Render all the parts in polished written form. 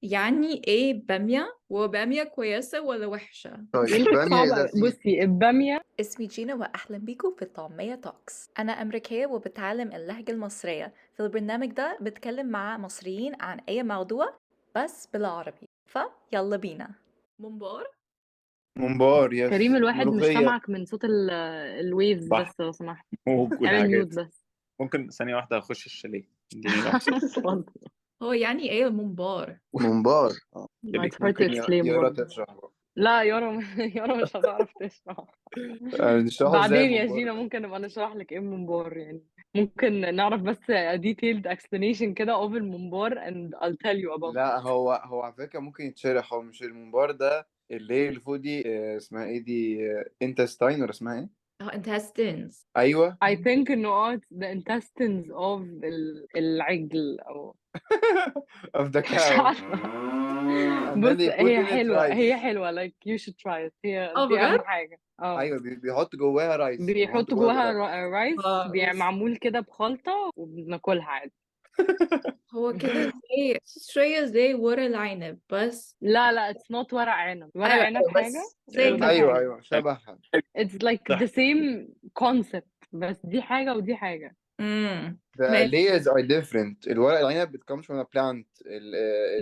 يعني ايه بامية؟ وبامية كويسة ولا وحشة؟ ايه طيب بامية صعب إذا أوي. سي بصي البامية اسمي جينا وأهلا بيكم في طعمية توكس. أنا أمريكية وبتعلم اللهجة المصرية. في البرنامج ده بتكلم مع مصريين عن أي موضوع بس بالعربي، فيلا بينا. ممبار. ممبار، كريم، يس، الواحد مش ملوخية. سامعك من صوت الويفز، بحر بس لو سمحت موج اعمل ميوت والحاجات. بس. ممكن ثانية واحدة أخش الشاليه، اديني لحظة. اتفضل. هو يعني ايه الممبار؟ ممبار. It's hard to ممكن explain يارا برضه. تشرح بقى. لا يارا يارا مش هتعرف تشرح. نشرحه ازاي بعدين يا الممبار جينا ده؟ ممكن نبقى نشرح لك ايه الممبار يعني. ممكن نعرف بس a detailed explanation كده of الممبار and I'll tell you about it. لا، هو على فكرة ممكن يتشرح. هو مش الممبار ده اللي هي اللي فوق دي، اسمها ايه دي؟ انتستاين ولا اسمها ايه؟ intestines. ايوه. I think انه the intestines of العجل او of the مش cow. عارفة. and then بص they put هي in it حلوة، هي rice. حلوة like you should try it. هي اه دي بجد؟ أهم حاجة. ايوه، بيحط جواها رايس، بيحط بيحطوا جواها جواها رايس. رايس بص، معمول كده بخلطة وبناكلها عادي. هو كده زي شوية زي ورق العنب بس. لا it's not ورق عنب. ورق ايوه عنب ايوه حاجة بس زي وده كده. ايوه حاجة. ايوه، شبهها. it's like the same concept بس دي حاجة ودي حاجة. The ماشي. layers are different. الورق العنب بتcomes from a plant.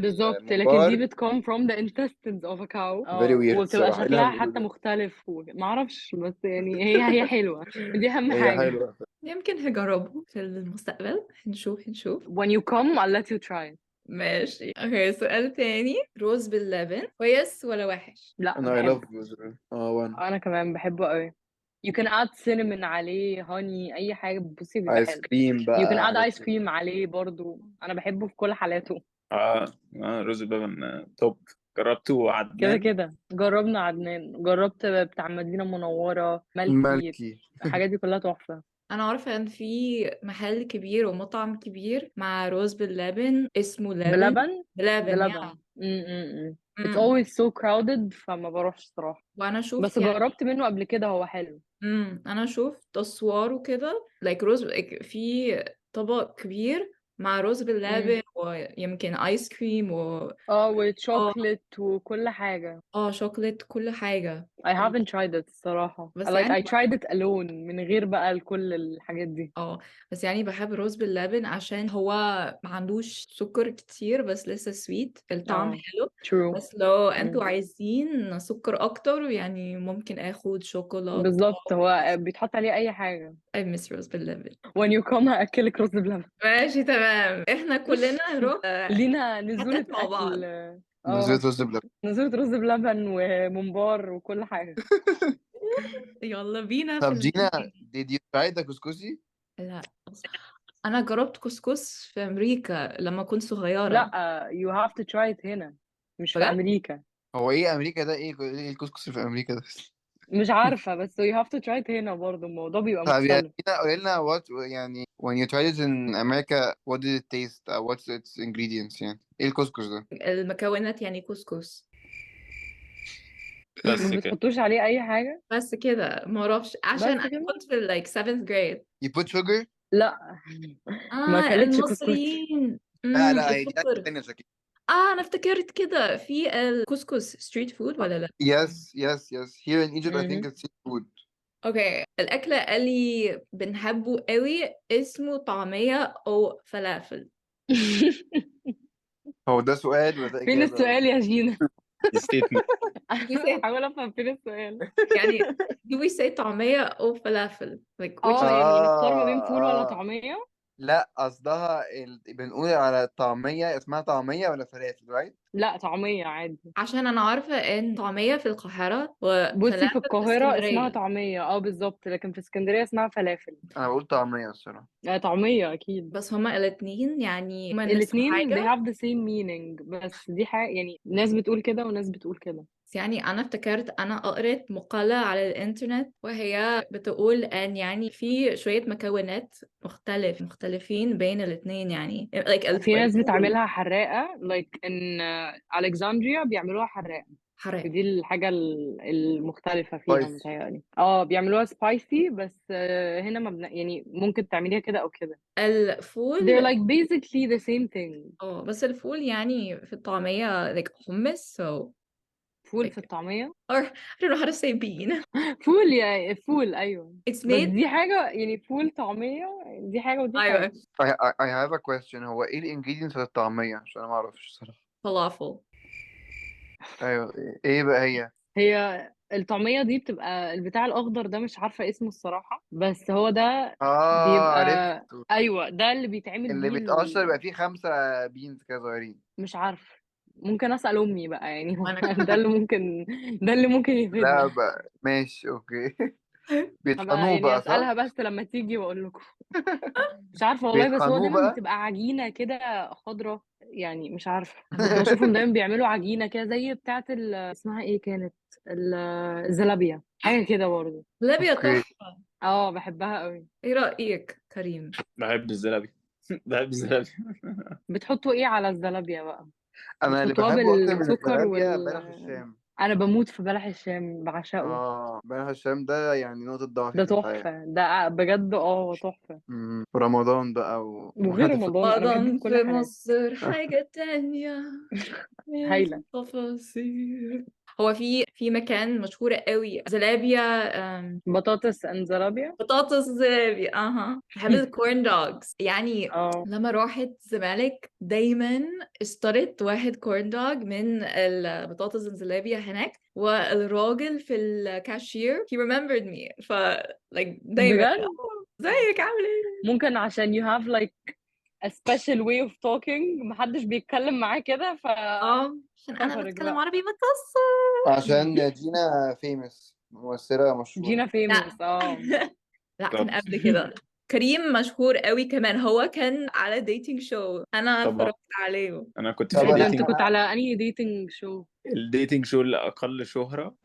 بالظبط، لكن دي الممبار بتcome from the intestines of a cow. very weird وبتبقى الصراحة. ايه شكلها الهبل حتى ده؟ مختلف معرفش، بس يعني هي حلوة. دي أهم هي حاجة. حلوة. يمكن هجربه في المستقبل، هنشوف. when you come I'll let you try it. ماشي. اوكي، سؤال تاني. رز باللبن كويس ولا وحش؟ لا انا I بحبه. love usually. one. أنا كمان بحبه قوي. you can add cinnamon عليه honey أي حاجة، بصي بيبقى ايس حلو. كريم you can بقى، add حاجات ice كده. cream عليه برضو. أنا بحبه في كل حالاته. رز بلبن توب. جربته كده عدنان. كده جربنا عدنان، جربت بتاع مدينة منورة، ملكي. ملكي. الحاجات دي كلها تحفة. انا عارفه ان في محل كبير ومطعم كبير مع رز باللبن اسمه لبن. بلبن. بلبن بلبن. يعني. it's امم always so crowded فما بروحش صراحة. وانا بس اشوف يعني. جربت منه قبل كده، هو حلو. انا شفت صور كده like رز في طبق كبير مع رز امم باللبن ويمكن ايس كريم اه وشوكليت وكل حاجة. شوكليت كل حاجة. I haven't tried it الصراحة. بس like يعني I tried it alone من غير بقى كل الحاجات دي. اه بس يعني بحب الرز باللبن عشان هو ما عندوش سكر كتير بس لسه سويت الطعم اه حلو. true. بس لو مم. انتوا عايزين سكر اكتر يعني ممكن اخد شوكولاتة. بالظبط، هو بيتحط عليه أي حاجة. I miss رز باللبن. when you come هأكلك رز بلبن. ماشي تمام، احنا كلنا هنروح لينا نزولة حتت مع أكل. بعض. نزلت اه رز بلبن. نزولة رز بلبن وممبار وكل حاجة. يلا بينا في طب جينا، did you try the كسكسي؟ لا، انا جربت كسكس في امريكا لما كنت صغيرة. لا you have to try it هنا، مش في بجد؟ أمريكا. هو ايه امريكا ده؟ ايه الكسكسي في امريكا ده؟ مش عارفة، بس you have to try it هنا برضه، الموضوع بيبقى طب يعني مختلف. قولي لنا what يعني when you tried it in America what did it taste? What's its ingredients يعني؟ ايه الكسكس ده؟ المكونات يعني كسكس بس ما كده. بتحطوش عليه أي حاجة. بس كده، ما اعرفش عشان بس انا كده. كنت في like 7th grade. You put sugar؟ لا ما أكلتش كسكسي. المصريين. لا لا، هي دي أكلة السكر. تانية شكل. انا افتكرت كده في الكسكس ستريت فود ولا لا؟ Yes here in Egypt I think مهم. it's seafood. اوكي، الاكله اللي بنحبه قوي اسمه طعميه او فلافل. هو ده سؤال ولا ده فين إجابة ولا؟ السؤال يا جينا؟ ستيتمنت. we say بحاول أفهم فين السؤال. يعني do we say طعميه او فلافل like which يعني نختار ما بين فول ولا آه طعمية. لا، قصدها بنقول على الطعمية اسمها طعمية ولا فلافل right؟ لا طعمية عادي. عشان انا عارفه ان طعميه في القاهره بصي في وفلافل في القاهرة اسمها اسكندريه. طعمية بالظبط، لكن في اسكندرية اسمها فلافل. أنا بقول طعمية الصراحة. طعمية أكيد. بس هما الاثنين يعني هما نفس الاتنين they الحاجه. have the same meaning، بس دي حاجة يعني ناس بتقول كده وناس بتقول كده. بس يعني أنا افتكرت أنا قريت مقالة على الإنترنت وهي بتقول أن يعني في شوية مكونات مختلفين بين الاتنين يعني like في ناس الفول. بتعملها حراقة like in Alexandria بيعملوها حراقة. حراق. دي الحاجة المختلفة فيها سبايسي. متهيألي بيعملوها سبايسي، بس هنا ما يعني ممكن تعمليها كده أو كده. They're الفول like basically the same thing. بس الفول يعني في الطعمية like hummus so فول like في الطعمية. or I don't know how to say bean. فول أيوة. It's بس made دي حاجة يعني فول طعمية، دي حاجة ودي حاجة. أيوة I have a question. هو ايه الانجريدينتس للطعمية؟ عشان انا ما اعرفش الصراحة. falafel. ايوه، ايه بقى هي الطعمية دي بتبقى البتاع الأخضر ده، مش عارفة اسمه الصراحة، بس هو ده بيبقى عرفته. أيوة، ده اللي بيتعمل اللي بيه بيتقشر يبقى فيه 5 بينز كده صغيرين. مش عارف، ممكن أسأل أمي بقى يعني. وأنا ده كمان اللي ممكن لا يفيدنا. بقى ماشي اوكي. هبقى بيطحنوه يعني بقى صح؟ أسألها بس لما تيجي وأقول لكم. مش عارفة والله، بس هو بيطحنوه دايما بقى. بتبقى عجينة كده خضرة يعني، مش عارفة. كنت بشوفهم دايما بيعملوا عجينة كده زي بتاعة اسمها ايه كانت، الزلابية، حاجة كده برضه. لابية اوكي. تحفة. بحبها قوي. ايه رأيك كريم؟ بحب الزلابي. بحب الزلابي. بتحطوا ايه على الزلابية بقى؟ انا اللي بتحطوها بحبه اكتر من بالسكر الزلابية بلح الشام. انا بموت في بلح الشام، بعشقه. بلح الشام ده يعني نقطة ضعفي ده في الحياة. تحفة، ده بجد تحفة. في رمضان بقى وغير وحتى في رمضان انا بحبه رمضان في كل في حاجة. مصر حاجة تانية من هايلة. التفاصيل. هو في مكان مشهور قوي زلابيا بطاطس اند زلابية. بطاطس زلابيا بحب الكورن دوجز يعني. اه لما روحت الزمالك دايما اشتريت واحد كورن دوج من البطاطس الزلابيا هناك، والراجل في الكاشير he remembered me like دايما بجد ازيك عامل ايه. ممكن عشان you have like a special way of talking، محدش بيتكلم معاه كده عشان انا فخرج بتكلم بقى. عربي مكسر. عشان جينا فيمس ممثلة مشهورة. جينا فيموس لا لا كان بالظبط. قبل كده. كريم مشهور قوي كمان، هو كان على ديتنج شو انا طبعا اتفرجت عليه. انا كنت طب في ايه ده، انا انت ديتنج، كنت على انهي ديتنج شو؟ الديتنج شو اللي اقل شهرة.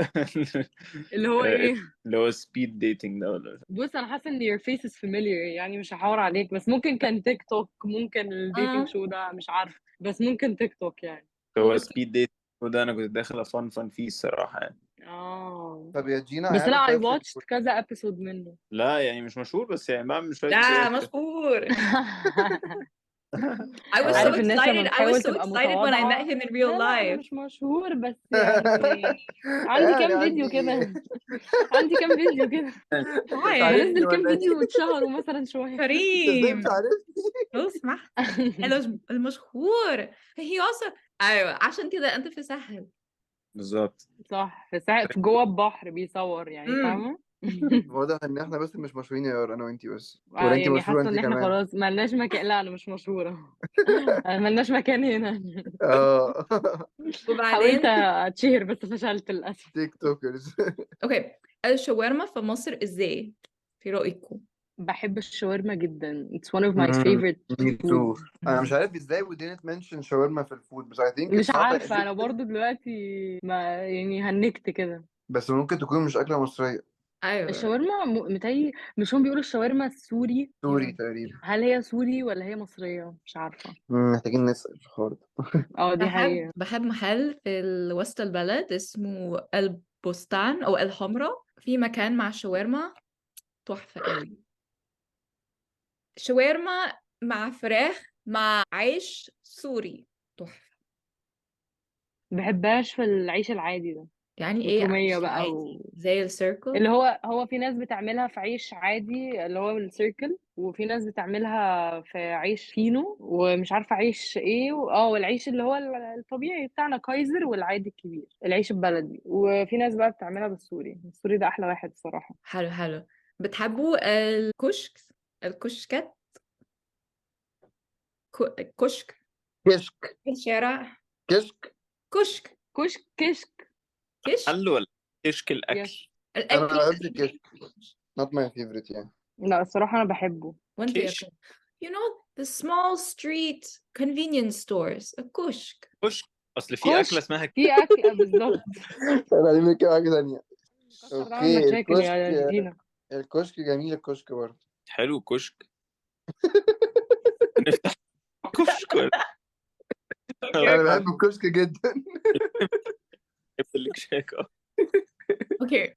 اللي هو ايه؟ اللي هو سبيد ديتنج ده ولا بص انا حاسه ان your face is familiar يعني، مش هحاور عليك، بس ممكن كان تيك توك، ممكن الديتنج اه شو ده مش عارف، بس ممكن تيك توك يعني. هو هو سبيد ديتنج وده انا كنت داخل فن فيه الصراحة يعني. طب يا جينا I بس have a لا I question watched كذا episode منه. لا يعني مش مشهور، بس يعني بعمل شوية ده فيديوهات كده. مشهور. I was so عارف الناس لما excited I was بتحاول so تبقى excited when I met متواضعة، him in real لا انا life. مش مشهور بس يعني عندي يعني كام فيديو كده. عندي كام فيديو كده، مش Why عارفني بنزل كام ولا فيديو ايه؟ واتشهروا مثلا شوية. انت ازاي مش كريم عارفني؟ لو سمحت المشهور هي أصلا أيوة عشان كده أنت في سهل. بالظبط. صح، في جوه البحر بيصور يعني، امم فاهمة. واضح ان احنا بس مش مشهورين يا يار، انا وانتي بس، ولا انتي يعني مشهورة حاسة انتي ان احنا كمان؟ خلاص ملناش مكان. لا انا مش مشهورة. ملناش مكان هنا. اه. حاولت وبعدين اتشهر بس فشلت للأسف. تيك توكرز. أوكي الشاورما في مصر إزاي في رأيكم؟ بحب الشاورما جدا. It's one of my favorite مي تو. food. انا مش عارف ازاي we didn't mention شاورما في الفود، بس I think مش it's not عارفة أنا برضو دلوقتي ما يعني هنكت كده. بس ممكن تكون مش أكلة مصرية. أيوة الشاورما متهيألي مش هم بيقولوا الشاورما السوري؟ سوري تقريبا. هل هي سوري ولا هي مصرية؟ مش عارفة. محتاجين نسأل في الحوار ده. دي حقيقة. بحب محل في وسط البلد اسمه البستان أو الحمراء، في مكان مع شاورما تحفة قوي. شاورما مع فراخ مع عيش سوري تحفة. مبحبهاش في العيش العادي ده، يعني ايه وتومية عيش بقى عادي زي السيركل؟ اللي هو في ناس بتعملها في عيش عادي اللي هو السيركل، وفي ناس بتعملها في عيش فينو، ومش عارفة عيش ايه والعيش اللي هو الطبيعي بتاعنا كايزر، والعادي الكبير العيش البلدي، وفي ناس بقى بتعملها السوري ده احلى واحد صراحة. حلو حلو. بتحبوا الكشكات كشك كشك. في الشارع؟ كشك. كشك كشك. كشك حل ولا كشك الأكل؟ يس. أنا ما الأكل. بحبش الكشك. not my favorite يعني. لا الصراحة أنا بحبه. وانت يا كشك. كريم؟ You know the small street convenience stores الكشك. كشك. أصل في أكلة كشك اسمها في أكل بالظبط. أنا عايزين نتكلم حاجة تانية. كسر ده أوكي مشاكل الكشك. يا جينا. الكشك جميل، الكشك برضه. حلو كشك. نفتح كشك ولا؟ أنا بحب الكشك جدا. بحب عامل لك شاك. اوكي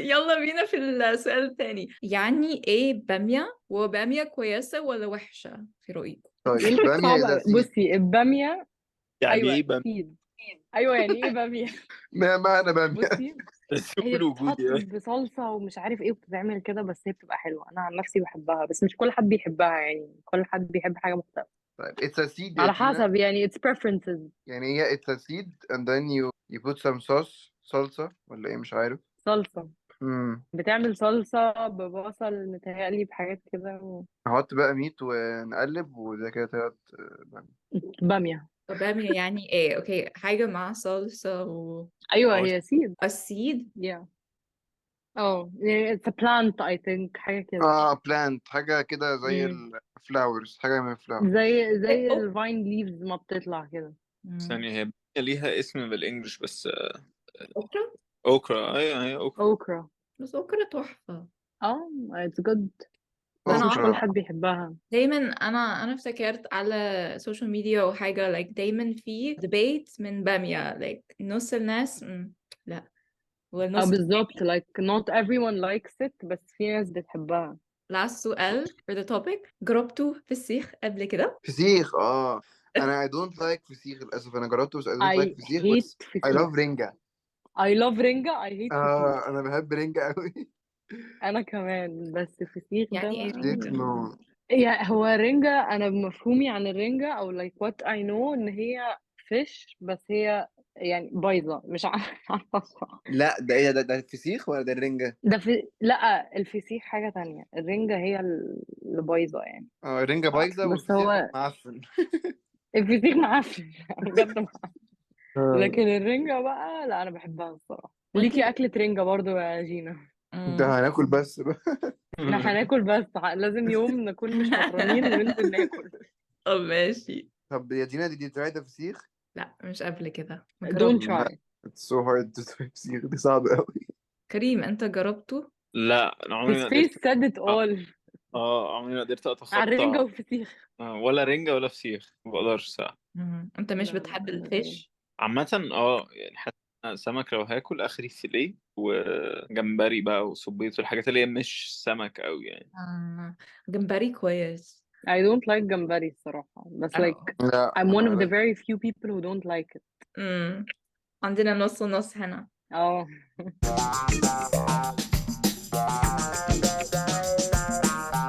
يلا بينا في السؤال الثاني. يعني ايه بامية؟ وبامية كويسة ولا وحشة في رأيكم؟ طيب يمكن بامية ده صعبة. سيد. بصي البامية يعني أيوة ايه بقى؟ سيد. أيوة يعني إيه بامية؟ ما معنى بامية؟ بصي بس هي قول بتتحط وجودي. بصلصة ومش عارف إيه وبتتعمل كده، بس هي بتبقى حلوة. أنا عن نفسي بحبها، بس مش كل حد بيحبها، يعني كل حد بيحب حاجة مختلفة طيب it's a seed يا على دينا. حسب، يعني it's preferences. يعني هي it's a seed and then you put some sauce صلصة ولا ايه مش عارف. صلصة، امم بتعمل صلصة ببصل متهيألي بحاجات كده نحط بقى ميت ونقلب وده كده طلعت بامية. بامية. بامية يعني ايه؟ اوكي، حاجة مع صلصة أيوة اه هي سيد. السيد. yeah. يعني it's a plant I think، حاجة كده. بلانت حاجة كده زي مم. الفلاورز، حاجة من الفلاورز. زي أوه. الفاين ليفز ما بتطلع كده. ثانية، هي ليها اسم بالانجلش بس. أوكرا. اوكرا. ايوه هي اوكرا. أوكرا. بس أوكرا تحفة. اه it's good، أنا بس مش كل اوكرا. حد بيحبها. دايما أنا افتكرت على السوشيال ميديا أو حاجة like دايما في debate من بامية like نص الناس لا، والنص بالظبط like not everyone likes it، بس في ناس بتحبها. last سؤال for the topic. جربتوا فسيخ قبل كده؟ فسيخ انا I don't like فسيخ للاسف. انا جربته بس I don't I like فسيخ، hate بس I فسيخ. love رنجة. I love رنجة. I hate فسيخ. انا بحب رنجة قوي. أنا كمان، بس فسيخ ده يعني ايه فسيخ رنجة؟ نو. يعني هو رنجة، أنا بمفهومي عن الرنجة أو like what I know إن هي fish، بس هي يعني بايظة، مش عارفة الصراحة. لا ده ايه ده الفسيخ ولا ده الرنجة؟ لا الفسيخ حاجة تانية، الرنجة هي اللي بايظة يعني. الرنجة بايظة بس والفسيخ هو معفن. الفسيخ معفن بجد معفن. آه، لكن الرنجة بقى لا، أنا بحبها الصراحة. وانت ليكي أكلة رنجة برضو يا جينا؟ ده هناكل بس بقى. احنا هناكل، بس لازم يوم نكون مش فطرانين وننزل ناكل. طب ماشي. طب يا دينا دي تراي فسيخ؟ لا مش قبل كده، ما don't جربت. لا try. it's so hard to try فسيخ، دي صعبة قوي. كريم انت جربته؟ لا انا عمري his ما face قدرت. said it all. عمري ما قدرت على الرنجة اتخطى. والفسيخ. ولا رنجة ولا فسيخ، ما بقدرش ساعة. انت مش لا لا بتحب لازم. الفيش؟ عامة يعني حتى سمك لو هاكل اخري فيليه وجمبري بقى وصبيط والحاجات اللي هي مش سمك قوي يعني. جمبري كويس. I don't like جمبري الصراحة، بس like لا I'm one of the ولا. very few people who don't like it. عندنا نص ونص هنا. اه